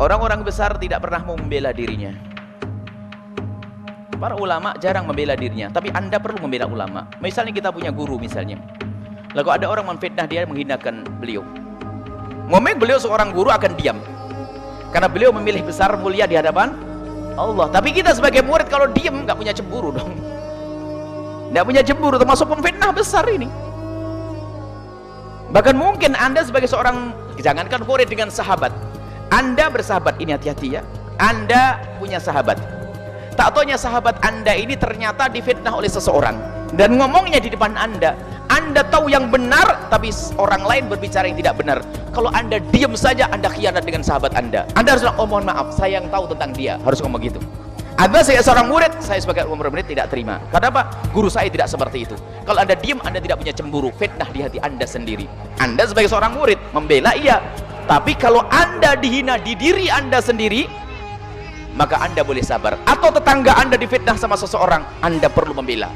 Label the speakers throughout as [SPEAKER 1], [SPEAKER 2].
[SPEAKER 1] Orang-orang besar tidak pernah mau membela dirinya. Para ulama jarang membela dirinya, tapi Anda perlu membela ulama. Misalnya kita punya guru misalnya. Lalu ada orang memfitnah dia, menghinakan beliau. Ngomong beliau seorang guru akan diam. Karena beliau memilih besar mulia di hadapan Allah. Tapi kita sebagai murid kalau diam nggak punya cemburu dong. Nggak punya cemburu, termasuk pemfitnah besar ini. Bahkan mungkin Anda sebagai seorang, jangankan murid, dengan sahabat, Anda bersahabat, ini hati-hati ya. Anda punya sahabat, tak taunya sahabat Anda ini ternyata difitnah oleh seseorang dan ngomongnya di depan Anda. Anda tahu yang benar, tapi orang lain berbicara yang tidak benar. Kalau Anda diam saja, Anda khianat dengan sahabat Anda. Anda harus bilang, oh mohon maaf, saya yang tahu tentang dia. Harus ngomong gitu. Anda saya seorang murid, saya sebagai murid tidak terima. Karena apa? Guru saya tidak seperti itu. Kalau Anda diam, Anda tidak punya cemburu, fitnah di hati Anda sendiri. Anda sebagai seorang murid membela, iya. Tapi kalau Anda dihina di diri Anda sendiri, maka Anda boleh sabar. Atau tetangga Anda difitnah sama seseorang, Anda perlu membela.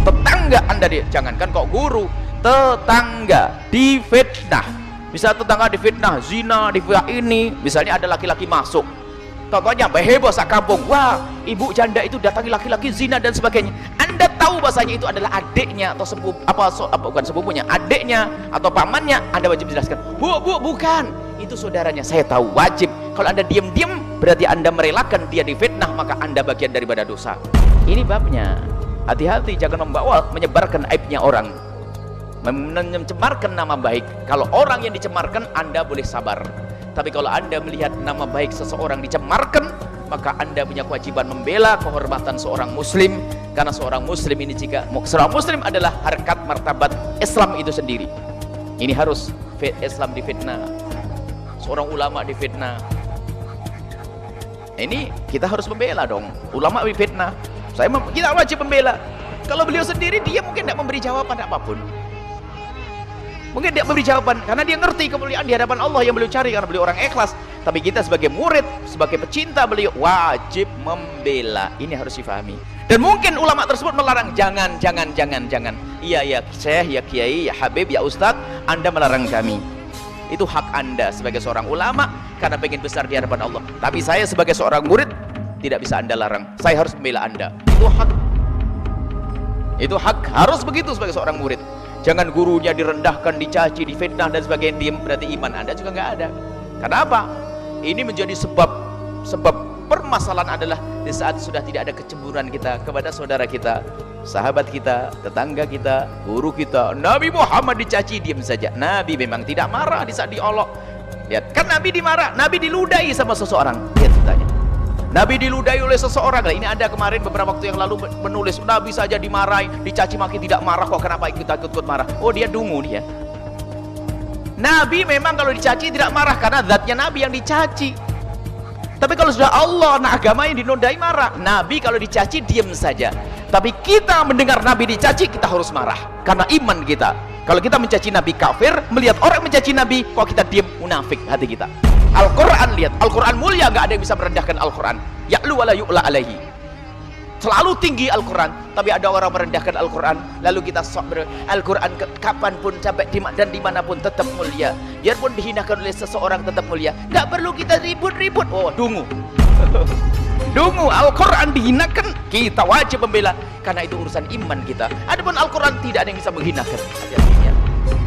[SPEAKER 1] Tetangga Anda, jangankan kok guru, tetangga difitnah. Misalnya tetangga difitnah zina, difitnah ini, misalnya ada laki-laki masuk. Contohnya heboh sak kampung, wah ibu janda itu datangi laki-laki zina dan sebagainya. Anda tahu bahasanya itu adalah adiknya atau bukan sepupunya, adiknya atau pamannya. Anda wajib jelaskan, bu bukan, itu saudaranya. Saya tahu, wajib. Kalau Anda diam-diam, berarti Anda merelakan dia difitnah, maka Anda bagian daripada dosa. Ini babnya. Hati-hati, jangan menyebarkan aibnya orang, mencemarkan nama baik. Kalau orang yang dicemarkan, Anda boleh sabar. Tapi kalau Anda melihat nama baik seseorang dicemarkan, maka Anda punya kewajiban membela kehormatan seorang muslim. Karena seorang muslim ini, jika seorang muslim adalah harkat martabat Islam itu sendiri. Ini harus Islam difitnah, seorang ulama difitnah. Ini kita harus membela dong. Ulama difitnah, kita wajib membela. Kalau beliau sendiri, dia mungkin tidak memberi jawaban apapun. Mungkin dia memberi jawaban karena dia ngerti kemuliaan di hadapan Allah yang beliau cari, karena beliau orang ikhlas. Tapi kita sebagai murid, sebagai pecinta beliau, wajib membela. Ini harus difahami. Dan mungkin ulama tersebut melarang, jangan. Iya Syekh, ya Kiai, ya Habib, ya Ustadz, Anda melarang kami. Itu hak Anda sebagai seorang ulama karena pengen besar di hadapan Allah. Tapi saya sebagai seorang murid tidak bisa Anda larang. Saya harus membela Anda. Itu hak. Itu hak, harus begitu sebagai seorang murid. Jangan gurunya direndahkan, dicaci, difitnah dan sebagainya, diam, berarti iman Anda juga nggak ada. Karena apa? Ini menjadi sebab permasalahan adalah di saat sudah tidak ada kecemburuan kita kepada saudara kita, sahabat kita, tetangga kita, guru kita. Nabi Muhammad dicaci, diam saja. Nabi memang tidak marah di saat diolok. Lihat, kan Nabi dimarah, Nabi diludahi sama seseorang. Lihat ceritanya. Nabi diludahi oleh seseorang. Nah, ini Anda kemarin beberapa waktu yang lalu menulis, Nabi saja dimarahi, dicaci maki tidak marah, kok kenapa ikut marah? Oh, dia dungu dia. Nabi memang kalau dicaci tidak marah karena zatnya Nabi yang dicaci. Tapi kalau sudah Allah, agama yang dinodai, marah. Nabi kalau dicaci diam saja. Tapi kita mendengar Nabi dicaci, kita harus marah karena iman kita. Kalau kita mencaci Nabi kafir, melihat orang mencaci Nabi, kok kita diam, munafik hati kita. Al-Quran, lihat, Al-Quran mulia, nggak ada yang bisa merendahkan Al-Quran. Ya'lu wa la yu'la alaihi. Selalu tinggi Al-Quran, tapi ada orang merendahkan Al-Quran, lalu kita Al-Quran kapanpun, sampai dan dimanapun tetap mulia. Biarpun dihinakan oleh seseorang tetap mulia. Nggak perlu kita ribut-ribut. Oh, dungu. Dungu, Al-Quran dihinakan, kita wajib membela, karena itu urusan iman kita. Adapun Al-Quran tidak ada yang bisa menghinakan.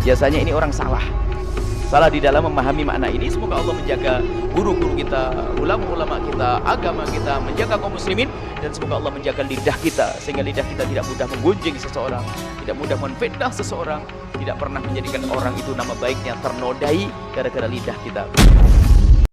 [SPEAKER 1] Biasanya ini orang salah di dalam memahami makna ini. Semoga Allah menjaga guru-guru kita, ulama-ulama kita, agama kita, menjaga kaum muslimin, dan semoga Allah menjaga lidah kita sehingga lidah kita tidak mudah menggunjing seseorang, tidak mudah menfitnah seseorang, tidak pernah menjadikan orang itu nama baiknya ternodai gara-gara lidah kita.